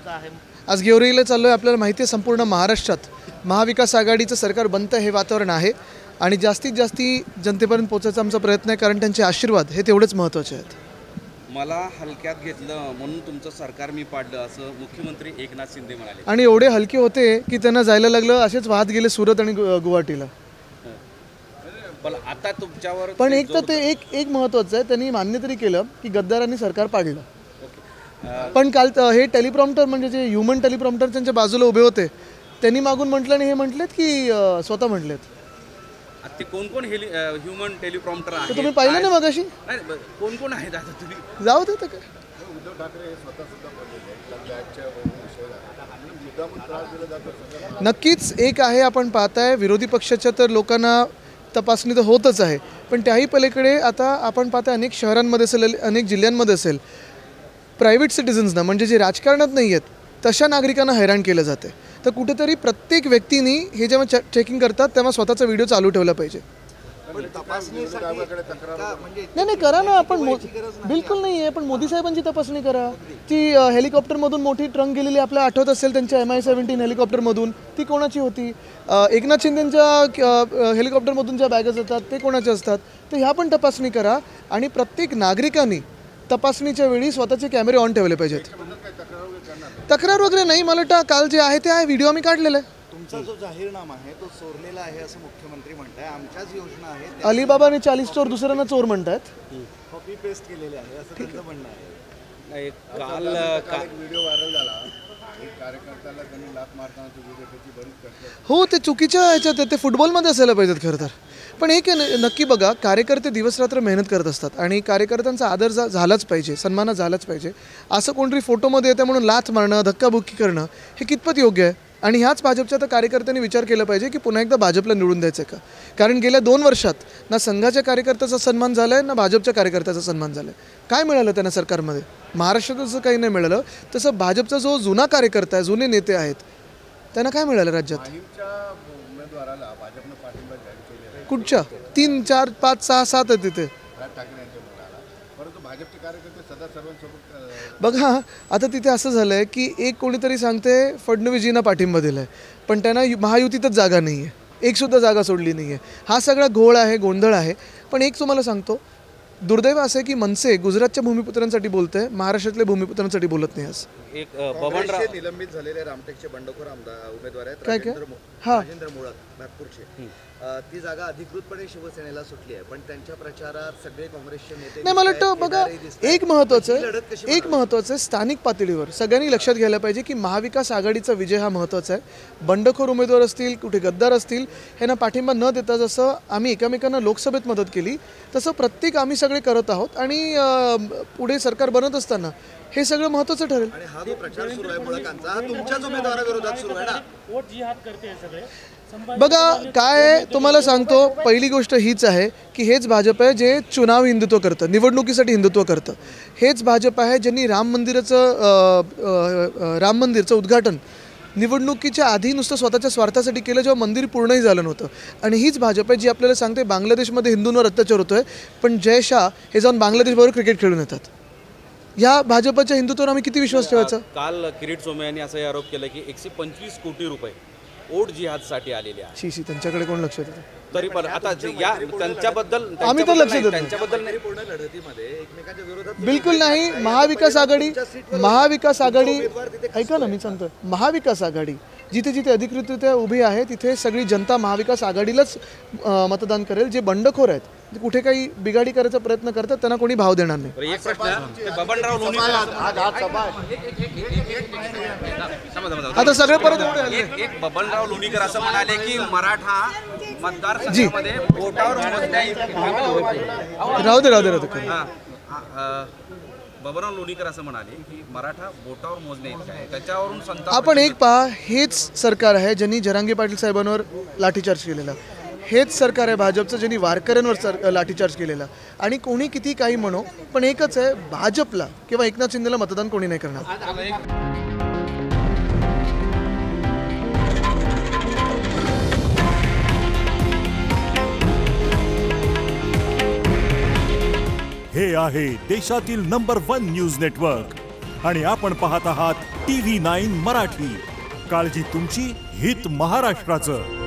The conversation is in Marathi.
तुमचा आहे? आज गेवराईला चाललो आहे. आपल्याला माहिती आहे संपूर्ण महाराष्ट्रात महाविकास आघाडीचं सरकार बनतं हे वातावरण आहे आणि जास्तीत जास्त जनतेपर्यंत पोहोचायचा आमचा प्रयत्न आहे, कारण त्यांचे आशीर्वाद हे तेवढेच महत्त्वाचे आहेत. मला हलक्यात घेतलं म्हणून तुमचं सरकार मी पाडलं असं मुख्यमंत्री एकनाथ शिंदे म्हणाले. आणि एवढे हलके होते की त्यांना जायला लागलं, असेच वाहत गेले सुरत आणि गुवाहाटीला. पण आता तुमच्यावर पण एक तर ते एक महत्त्वाचं आहे, त्यांनी मान्य तरी केलं की गद्दारांनी सरकार पाडलं. पण काल हे टेलिप्रॉम्प्टर म्हणजे जे ह्युमन टेलिप्रॉम्प्टर त्यांच्या बाजूला उभे होते, त्यांनी मागून म्हटलं आणि हे म्हटलेत की स्वतः म्हटलेत. ते कोण कोण ह्युमन टेलिप्रॉम्प्टर आहे तुम्ही पाहिलं ना मगाशी? नाही, कोण कोण आहेत आता तुम्ही जाऊ दे. काय उद्धव ठाकरे स्वतः नक्कीच एक आहे, आपण पाहताय विरोधी पक्षाच्या तर लोकांना तपासणी तर होतच आहे, पण त्याही पलीकडे आता आपण पाहताय अनेक शहरांमध्ये असेल, अनेक जिल्ह्यांमध्ये असेल, प्रायव्हेट सिटिझन्सना म्हणजे जे राजकारणात नाही आहेत तशा नागरिकांना हैराण केलं जाते. तर कुठेतरी प्रत्येक व्यक्तीने हे जेव्हा चेकिंग करतात तेव्हा स्वतःचा व्हिडिओ चालू ठेवला पाहिजे. नाही करा ना, आपण बिलकुल नाही आहे, पण मोदी साहेबांची तपासणी करा. ती हेलिकॉप्टरमधून मोठी ट्रंक गेलेली आपल्याला आठवत असेल, त्यांच्या MI-17 हेलिकॉप्टरमधून, ती कोणाची होती? एकनाथ शिंदेंच्या हेलिकॉप्टरमधून ज्या बॅगेज येतात ते कोणाचे असतात? तर ह्या पण तपासणी करा आणि प्रत्येक नागरिकांनी तपासणीच्या वेळी स्वतःचे कॅमेरे ऑन ठेवले पाहिजेत. तक्रार वगैरे नाही, मला वाटतं काल जे आहे ते आहे, व्हिडिओ आम्ही काढलेला आहे. तुमचा जो जाहीरनामा आहे तो चोरलेला आहे असं मुख्यमंत्री म्हणताय. आमच्याच योजना आहेत, अलिबाबा आणि 40 चोर दुसऱ्यांना चोर म्हणतात. कॉपी पेस्ट केलेले आहे असं त्यांचं म्हणणं आहे. काल व्हिडिओ व्हायरल झाला, एक कार्यकर्त्याला त्यांनी लाथ मारतानाचा व्हिडिओ त्याची बरीच करतात. हो, ते चुकीच्या ह्याच्यात ते फुटबॉलमध्ये असायला पाहिजेत खरं तर. पण एक नक्की बघा, कार्यकर्ते दिवसरात्र मेहनत करत असतात आणि कार्यकर्त्यांचा आदर झालाच पाहिजे, सन्मान झालाच पाहिजे. असं कोणतरी फोटोमध्ये येतं म्हणून लाथ मारणं, धक्काबुक्की करणं हे कितपत योग्य आहे? आणि ह्याच भाजपच्या तर कार्यकर्त्यांनी विचार केला पाहिजे की पुन्हा एकदा भाजपला निवडून द्यायचं का. कारण गेल्या 2 वर्षात ना संघाच्या कार्यकर्त्याचा सन्मान झाला आहे ना भाजपच्या कार्यकर्त्याचा सन्मान झाला आहे. काय मिळालं त्यांना सरकारमध्ये? महाराष्ट्रात जसं काही नाही मिळालं तसं भाजपचा जो जुना कार्यकर्ता आहे, जुने नेते आहेत, त्यांना काय मिळालं राज्यात? उमेदवाराला भाजपनं पाठिंबा जाहीर केलेला आहे. कुठच्या 3, 4, 5, 6, 7 आहे तिथे. राज ठाकरे यांच्या मुलाला, परंतु भाजपचे कार्यकर्ते सदा सर्वांसोबत बघा, आता तिथे असं झालं आहे की एक कोणीतरी सांगते फडणवीसजींना पाठिंबा दिला आहे, पण त्यांना महायुतीतच जागा नाही आहे, एकसुद्धा जागा सोडली नाही आहे. हा सगळा घोळ आहे, गोंधळ आहे. पण एक तुम्हाला सांगतो, दुर्दैव असं आहे की मनसे गुजरातच्या भूमिपुत्रांसाठी बोलतंय, महाराष्ट्रातल्या भूमिपुत्रांसाठी बोलत नाही. आज एक बबनराव निलंबित झालेले रामटेकचे बंडखोर उमेदवार आहेत काय राजेंद्र मुळक नागपूरचे. ती जागा अधिकृतपणे शिवसेनेला सुटली आहे, पण त्यांच्या प्रचारात सगळे काँग्रेसचे नेते नाही. मला वाटतं बघा, एक महत्त्वाचं स्थानिक पातळीवर सगळ्यांनी लक्षात घ्यायला पाहिजे की महाविकास आघाडीचा विजय हा महत्त्वाचा आहे. बंडखोर उमेदवार असतील, कुठे गद्दार असतील, ह्यांना पाठिंबा न देता जसं आम्ही एकमेकांना लोकसभेत मदत केली तसं प्रत्येक आम्ही सगळे करत आहोत आणि पुढे सरकार बनत असताना हे सगळं महत्त्वाचं ठरेल. आणि हा जो प्रचार सुरू आहे मुळकांचा, तुमच्याच उमेदवाराविरोधात सुरू आहे ना? वोट जिहाद करते हे सगळे. बघा काय तुम्हाला सांगतो, पहिली गोष्ट हीच आहे की हेच भाजप आहे जे चुनाव हिंदुत्व करतं, निवडणुकीसाठी हिंदुत्व करतं. हेच भाजप आहे ज्यांनी राम मंदिरचं उद्घाटन निवडणुकीच्या आधी नुसतं स्वतःच्या स्वार्थासाठी केलं, जेव्हा मंदिर पूर्णही झालं नव्हतं. आणि हीच भाजप आहे जी आपल्याला सांगते बांगलादेशमध्ये हिंदूंवर अत्याचार होतोय, पण जय शाह हे जाऊन बांगलादेशबरोबर क्रिकेट खेळून येतात. या भाजपच्या हिंदुत्वावर आम्ही किती विश्वास ठेवायचा? काल किरीट सोमय्या यांनी असाही आरोप केला की 125 कोटी रुपये वोट जिहादसाठी आलेले आहेत. शी त्यांच्याकडे कोण लक्ष देतं? तरी पण आता या त्यांच्याबद्दल आम्ही तर लक्ष देतो. त्यांच्याबद्दल नाही. पूर्ण लढतीमध्ये एकमेकांच्या विरोधात बिलकुल नाही. महाविकास आघाडी ऐका ना, मी सांगतोय, महाविकास आघाडी जिथे जिथे अधिकृतरित्या उभी आहे तिथे सगळी जनता महाविकास आघाडीलाच मतदान करेल. जे बंडखोर आहेत, कुठे काही बिघाडी करायचा प्रयत्न करतात, त्यांना कोणी भाव देणार नाही. एक प्रश्न, बबनराव लोणीकर आता सगळे परत एक बबनराव लोणीकर असं म्हणाले की मराठा मतदारसंघामध्ये बोटावर राहू दे. बबनराव लोणीकर असं म्हणाले की मराठा बोटावर मोजणे आहे, त्याच्यावरून संताप. आपण एक पहा, हेच सरकार आहे ज्यांनी जरांगे पाटील साहेबांवर लाठीचार्ज केलेला. हेच सरकार आहे भाजपचं ज्यांनी वारकऱ्यांवर लाठीचार्ज केलेला. आणि कोणी किती काही म्हणो, पण एकच आहे, भाजपला किंवा एकनाथ शिंदेला मतदान कोणी नाही करणार. हे आहे देशातील नंबर 1 न्यूज नेटवर्क आणि आपण पाहत आहात TV9 मराठी. काळजी तुमची, हित महाराष्ट्राचं.